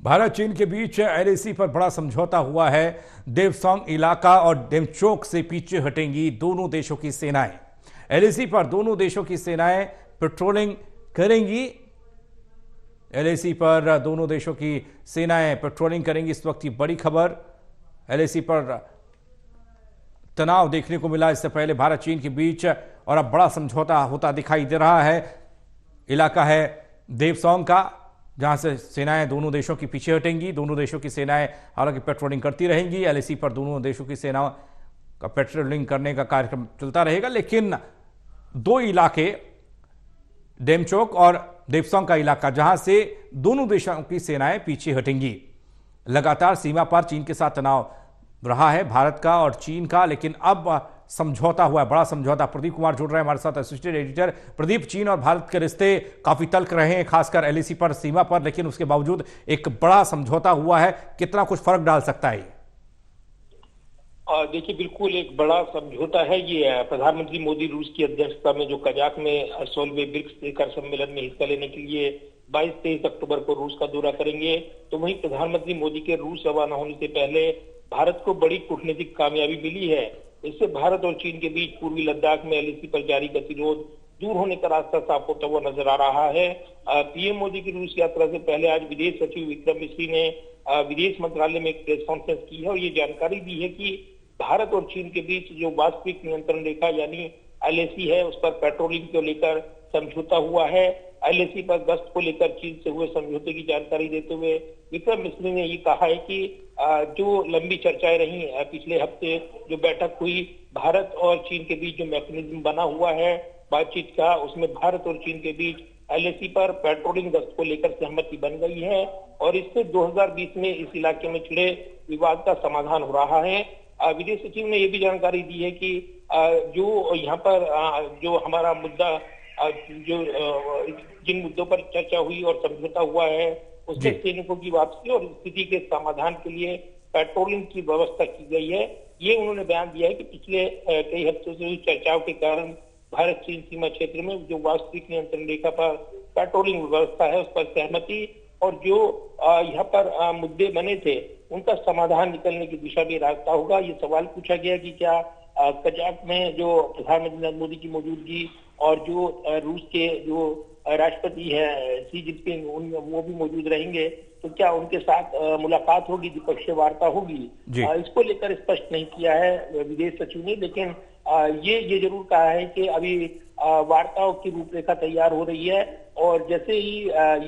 भारत चीन के बीच एलएसी पर बड़ा समझौता हुआ है। देवसोंग इलाका और डेमचोक से पीछे हटेंगी दोनों देशों की सेनाएं। एलएसी पर दोनों देशों की सेनाएं पेट्रोलिंग करेंगी। एलएसी पर दोनों देशों की सेनाएं पेट्रोलिंग करेंगी। इस वक्त की बड़ी खबर, एलएसी पर तनाव देखने को मिला इससे पहले भारत चीन के बीच, और अब बड़ा समझौता होता दिखाई दे रहा है। इलाका है देवसोंग का, जहां से सेनाएं दोनों देशों की पीछे हटेंगी। दोनों देशों की सेनाएं हालांकि पेट्रोलिंग करती रहेंगी। एलएसी पर दोनों देशों की सेनाओं का पेट्रोलिंग करने का कार्यक्रम चलता रहेगा, लेकिन दो इलाके, डेमचोक और देवसोंग का इलाका, जहां से दोनों देशों की सेनाएं पीछे हटेंगी। लगातार सीमा पर चीन के साथ तनाव रहा है, भारत का और चीन का, लेकिन अब समझौता हुआ है, बड़ा समझौता। प्रदीप कुमार जुड़ रहे हैं हमारे साथ, असिस्टेंट एडिटर। प्रदीप, चीन और भारत के रिश्ते काफी तल्ख रहे हैं, खासकर एलएसी पर, सीमा पर, लेकिन उसके बावजूद एक बड़ा समझौता हुआ है। कितना कुछ फर्क डाल सकता है? देखिए, बिल्कुल एक बड़ा समझौता है ये। प्रधानमंत्री मोदी रूस की अध्यक्षता में जो कजाक में 16वें ब्रिक्स शिखर सम्मेलन में हिस्सा लेने के लिए 22-23 अक्टूबर को रूस का दौरा करेंगे, तो वहीं प्रधानमंत्री मोदी के रूस रवाना होने से पहले भारत को बड़ी कूटनीतिक कामयाबी मिली है। इससे भारत और चीन के बीच पूर्वी लद्दाख में एलएसी पर जारी गतिरोध दूर होने का रास्ता साफ होता हुआ नजर आ रहा है। पीएम मोदी की रूस यात्रा से पहले आज विदेश सचिव विक्रम मिश्री ने विदेश मंत्रालय में एक प्रेस कॉन्फ्रेंस की है और ये जानकारी दी है कि भारत और चीन के बीच जो वास्तविक नियंत्रण रेखा यानी एलएसी है, उस पर पेट्रोलिंग को लेकर समझौता हुआ है। एलएसी पर गश्त को लेकर चीन से हुए समझौते की जानकारी देते हुए विक्रम मिश्री ने ये कहा है कि जो लंबी चर्चाएं रही पिछले हफ्ते जो बैठक हुई, भारत और चीन के बीच जो मैकेनिज्म बना हुआ है बातचीत का, उसमें भारत और चीन के बीच एलएसी पर पेट्रोलिंग गश्त को लेकर सहमति बन गई है और इससे 2020 में इस इलाके में छिड़े विवाद का समाधान हो रहा है। विदेश सचिव ने यह भी जानकारी दी है कि जो यहाँ पर जो हमारा मुद्दा जो जिन मुद्दों पर चर्चा हुई और समझौता हुआ है, उसमें सैनिकों की वापसी और स्थिति के समाधान के लिए पेट्रोलिंग की व्यवस्था की गई है। ये उन्होंने बयान दिया है कि पिछले कई हफ्तों से हुई चर्चाओं के कारण भारत चीन सीमा क्षेत्र में जो वास्तविक नियंत्रण रेखा पर पेट्रोलिंग व्यवस्था है, उस पर सहमति और जो यहाँ पर मुद्दे बने थे उनका समाधान निकलने की दिशा में रास्ता होगा। ये सवाल पूछा गया कि क्या कजाक में जो प्रधानमंत्री नरेंद्र मोदी की मौजूदगी और जो रूस के जो राष्ट्रपति है शी जिनपिंग वो भी मौजूद रहेंगे, तो क्या उनके साथ मुलाकात होगी, द्विपक्षीय वार्ता होगी? इसको लेकर स्पष्ट नहीं किया है विदेश सचिव ने, लेकिन ये जरूर कहा है कि अभी वार्ताओं की रूपरेखा तैयार हो रही है और जैसे ही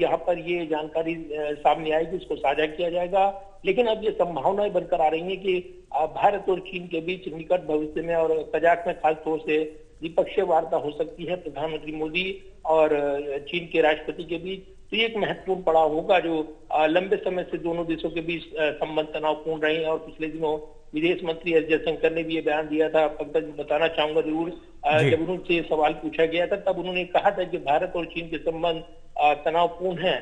यहाँ पर ये जानकारी सामने आएगी उसको साझा किया जाएगा। लेकिन अब ये संभावनाएं बनकर आ रही हैं कि भारत और चीन के बीच निकट भविष्य में और कजाक में खास तौर से द्विपक्षीय वार्ता हो सकती है प्रधानमंत्री मोदी और चीन के राष्ट्रपति के बीच। तो ये एक महत्वपूर्ण पड़ाव होगा जो लंबे समय से दोनों देशों के बीच संबंध तनावपूर्ण रहे हैं। और पिछले दिनों विदेश मंत्री एस जयशंकर ने भी ये बयान दिया था, पंकज बताना चाहूंगा जरूर, जब उनसे सवाल पूछा गया था तब उन्होंने कहा था कि भारत और चीन के संबंध तनावपूर्ण है।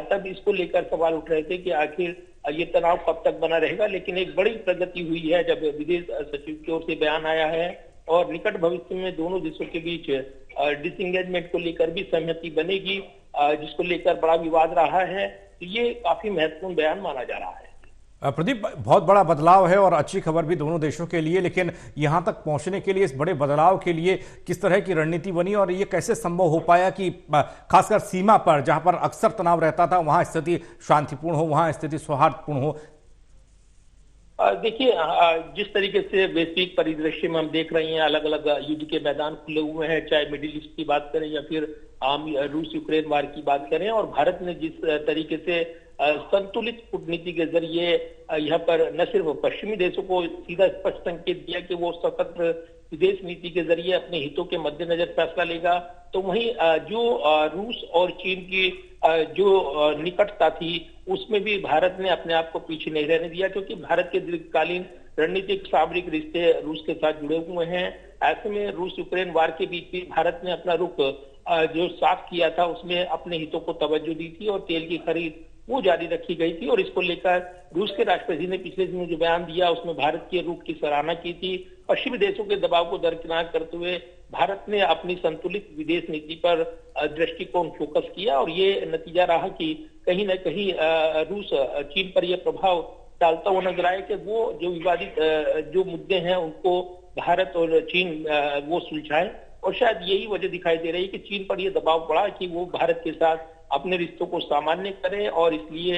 तब इसको लेकर सवाल उठ रहे थे कि आखिर ये तनाव कब तक बना रहेगा, लेकिन एक बड़ी प्रगति हुई है जब विदेश सचिव की ओर से बयान आया है और निकट भविष्य में दोनों देशों के बीच डिसएंगेजमेंट को लेकर भी सहमति बनेगी, जिसको लेकर बड़ा विवाद रहा है। तो ये काफी महत्वपूर्ण बयान माना जा रहा है। प्रदीप, बहुत बड़ा बदलाव है और अच्छी खबर भी दोनों देशों के लिए, लेकिन यहां तक पहुंचने के लिए, इस बड़े बदलाव के लिए किस तरह की रणनीति बनी और ये कैसे संभव हो पाया कि खासकर सीमा पर जहां पर अक्सर तनाव रहता था वहां स्थिति शांतिपूर्ण हो, वहां स्थिति सौहार्दपूर्ण हो? देखिए, जिस तरीके से वैश्विक परिदृश्य में हम देख रहे हैं, अलग अलग युद्ध के मैदान खुले हुए हैं, चाहे मिडिल ईस्ट की बात करें या फिर रूस यूक्रेन वार की बात करें, और भारत ने जिस तरीके से संतुलित कूटनीति के जरिए यहाँ पर न सिर्फ पश्चिमी देशों को सीधा स्पष्ट संकेत दिया कि वो स्वतंत्र विदेश नीति के जरिए अपने हितों के मद्देनजर फैसला लेगा, तो वहीं जो रूस और चीन की जो निकटता थी उसमें भी भारत ने अपने आप को पीछे नहीं रहने दिया, क्योंकि भारत के दीर्घकालीन रणनीतिक सामरिक रिश्ते रूस के साथ जुड़े हुए हैं। ऐसे में रूस यूक्रेन वार के बीच भी भारत ने अपना रुख जो साफ किया था उसमें अपने हितों को तवज्जो दी थी और तेल की खरीद वो जारी रखी गई थी। और इसको लेकर रूस के राष्ट्रपति ने पिछले दिनों जो बयान दिया उसमें भारत के रुख की सराहना की थी। पश्चिमी देशों के दबाव को दरकिनार करते हुए भारत ने अपनी संतुलित विदेश नीति पर दृष्टिकोण फोकस किया और ये नतीजा रहा कि कहीं न कहीं रूस चीन पर यह प्रभाव डालता हुआ नजर आया कि वो जो विवादित जो मुद्दे हैं उनको भारत और चीन वो सुलझाए। और शायद यही वजह दिखाई दे रही है कि चीन पर यह दबाव पड़ा कि वो भारत के साथ अपने रिश्तों को सामान्य करे, और इसलिए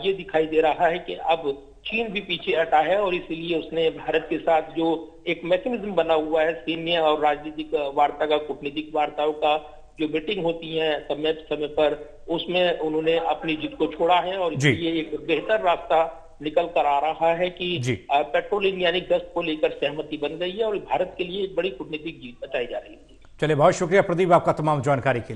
ये दिखाई दे रहा है कि अब चीन भी पीछे हटा है और इसलिए उसने भारत के साथ जो एक मैकेनिज्म बना हुआ है सैन्य और राजनीतिक वार्ता का, कूटनीतिक वार्ताओं का जो मीटिंग होती है समय समय पर, उसमें उन्होंने अपनी जिद को छोड़ा है और जी इसलिए एक बेहतर रास्ता निकल कर आ रहा है कि जी पेट्रोलिंग यानी गश्त को लेकर सहमति बन गई है और भारत के लिए एक बड़ी कूटनीतिक जीत बताई जा रही है। चलिए, बहुत शुक्रिया प्रदीप आपका तमाम जानकारी के लिए।